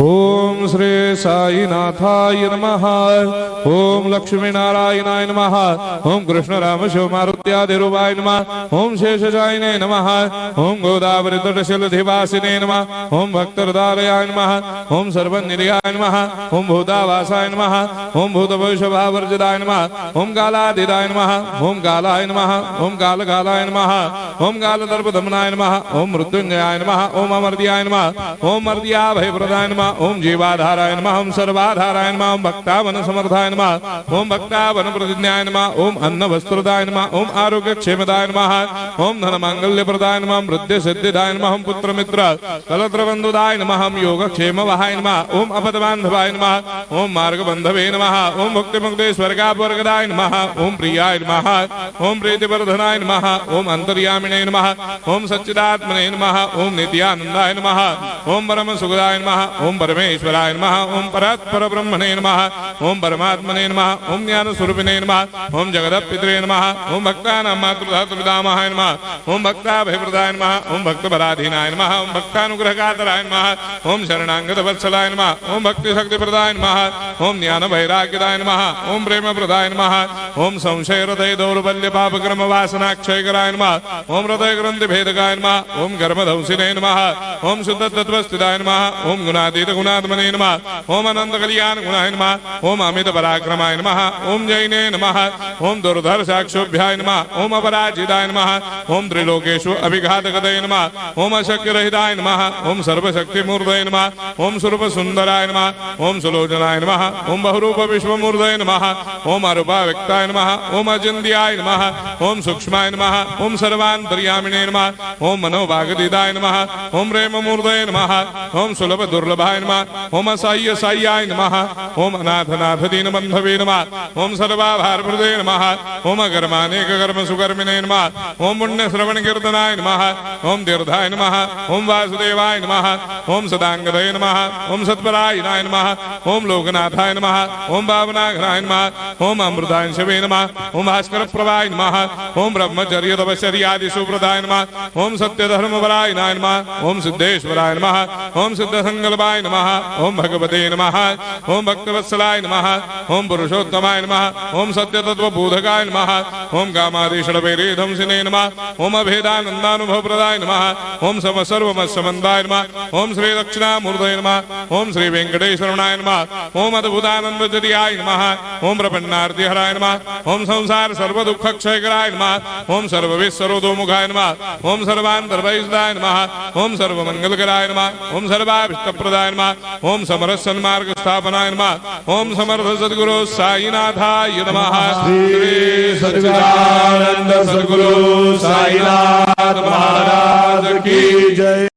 ओम श्री साईनाथाय नमः। ओम लक्ष्मी नारायणाय नमः। ओम कृष्ण राम शिव मारुत्यादिरूपाय नमः। ओम शेषशायिने नमः। ओम गोदावरी तटशिलधिवासिने नमः। ओम भक्तहृदयाय नमः। ओम सर्वनिलयाय नमः। ओम भूतावासाय नमः। ओम भूतभविष्यभावर्जिताय नमः। ओम कालाधीराय नमः। ओम कालाय नमः। ओम कालकालाय नमः। ओम कालदर्पदमनाय नमः। ओम मृत्युंजयाय नमः। ओम अमर्त्याय नमः। ओम मर्त्याभयप्रदाय नमः। ओम जीवाधाराय नमः। ओम सर्वाधाराय नमः। ओम भक्तावन समर्थाय नमः। ओम भक्तावन प्रतिज्ञाय नमः। ओम अन्न वस्त्रदाय नमः। ओम आरोग्य क्षेमदाय नमः। ओम धन मांगल्य प्रदाय नमः। ओम वृद्धि सिद्धिदाय नमः। ओम पुत्र मित्र कलत्र बंधुदाय नमः। ओम योग क्षेम वहाय नमः। ओम अपदबांधवाय नमः। ओम मार्ग बंधवे नमः। ओम भक्ति मुक्ति स्वर्गापवर्गदाय नमः। ओम प्रियाय नमः। ओम प्रीतिवर्धनाय नमः। ओम अंतर्यामिने नमः। ओम सच्चिदात्मने नमः। ओम नित्यानंदाय नमः। ओम परम सुखदाय नमः। ओम परमेश्वराय नमः। ओम परात्पर ब्रह्मणे नमः। ओम परमात्मने नमः। ओम ज्ञान स्वरूपिणे नमः। ओम जगदपितरे नमः। ओम भक्तानां मातृधातुर्पितामहाय नमः। ओम भक्ताभयप्रदाय नमः। ओम भक्तपराधीनाय नमः। ओम भक्तानुग्रहकातराय नमः। ओम शरणागत वत्सलाय नमः। ओम भक्ति शक्ति प्रदाय नमः। ओम ज्ञान वैराग्यदाय नमः। ओम प्रेम प्रदाय नमः। ओम संशय हृदय दौर्बल्य पाप कर्म वासना क्षय कराय नमः। ओम हृदय ग्रंथि भेदकाय नमः। ओम कर्मधंसिने नमः। ओम शुद्ध तत्वस्थिताय नमः। ओम गुणातीत गुणात्मने नमः। ओम अनंत कल्याण गुणाय नमः। ओम अमित पराक्रमाय नमः। ओम जैने नमः। ओम दुर्धर साक्षोभ्याय नमः। ओम अपराजिताय नमः। ओम त्रिलोकेषु अभिघातगतये नमः। ओम अशक्य रहिताय नमः। ओम सर्वशक्ति मूर्तये नमः। ओम स्वरूप सुंदराय नमः। ओम सुलोचनाय नमः। ओम बहुरूप विश्वमूर्तये नमः। ओम अरूपाव्यक्ताय नमः। ओम अचिन्त्याय नमः। ओम सूक्ष्माय नमः। ओम सर्वान्तर्यामिने नमः। ओम मनोभागदिदाय नमः। ओम प्रेम मूर्तये नमः। ओम सुलभ दुर्लभाय नमः। ओम असह्य साह्याय नमः। ओम अनाथनाथ दीनबंधवे नमः। ओम सर्वाभारप्रदे नमः। ओम अकर्मानेक कर्म सुकर्मिणे नमः। ओम पुण्य श्रवण कीर्तनाय नमः। ओम तीर्थाय नमः। ओम वासुदेवाय नमः। ओम सदांगदये नमः। ओम सत्परायणाय नमः। ओम लोकनाथाय नमः। ओम भावनाघ्नाय नमः। ओम अमृतांशवे नमः। ओम भास्कर प्रभाय नमः। ओम ब्रह्मचर्य तपश्चर्यादि सुप्रदाय नमः। ओम सत्य धर्मपरायणाय नमः। ओम सिद्धेश्वराय नमः। ओम सिद्ध संकल्पाय नमः। ओम भगवते नमः। ओम भक्तवत्सलाय नमः। ओम पुरुषोत्तमाय नमः। ओम सत्य तत्व बोधकाय नमः। ओम कामादिषडवैरेधंसिने नमः। ओम अभेदानंदानुभव प्रदाय नमः। ओम सम सर्वमस्समन्दाय नमः। ओम श्री दक्षिणामूर्तये नमः। ओम श्री वेंकटेश्वरनाय नमः। ओम अद्भुतानंदजरियाय नमः। ओम प्रपन्नार्तिहराय नमः। ओम संसार सर्व दुख क्षयकराय नमः। ओम सर्वविश्वरोधोमुखाय नमः। ओम सर्वान्तर्वैसदाय नमः। ओम सर्वमंगलकराय नमः। ओम सर्वाभिष्टप्रदाय नमः। ओम समरस सन्मार्ग स्थापनाय नमः। ओम समर्थ सद्गुरु साईनाथाय नमः। श्री सच्चिदानंद सद्गुरु साईनाथ महाराज की जय।